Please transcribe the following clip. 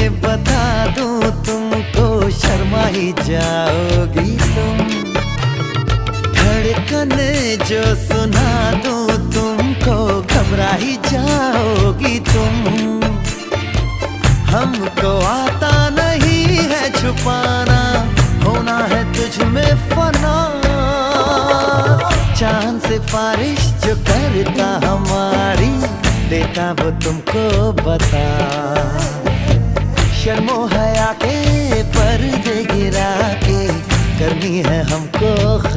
बता दूं तुमको, शर्मा ही जाओगी तुम। धड़कन जो सुना दूं तुमको, घबरा ही जाओगी तुम। हमको आता नहीं है छुपाना, होना है तुझ में फना। चांद से बारिश जो करता हमारी, देता वो तुमको बता। शर्मो हया के पर्दे गिरा के, करनी है हमको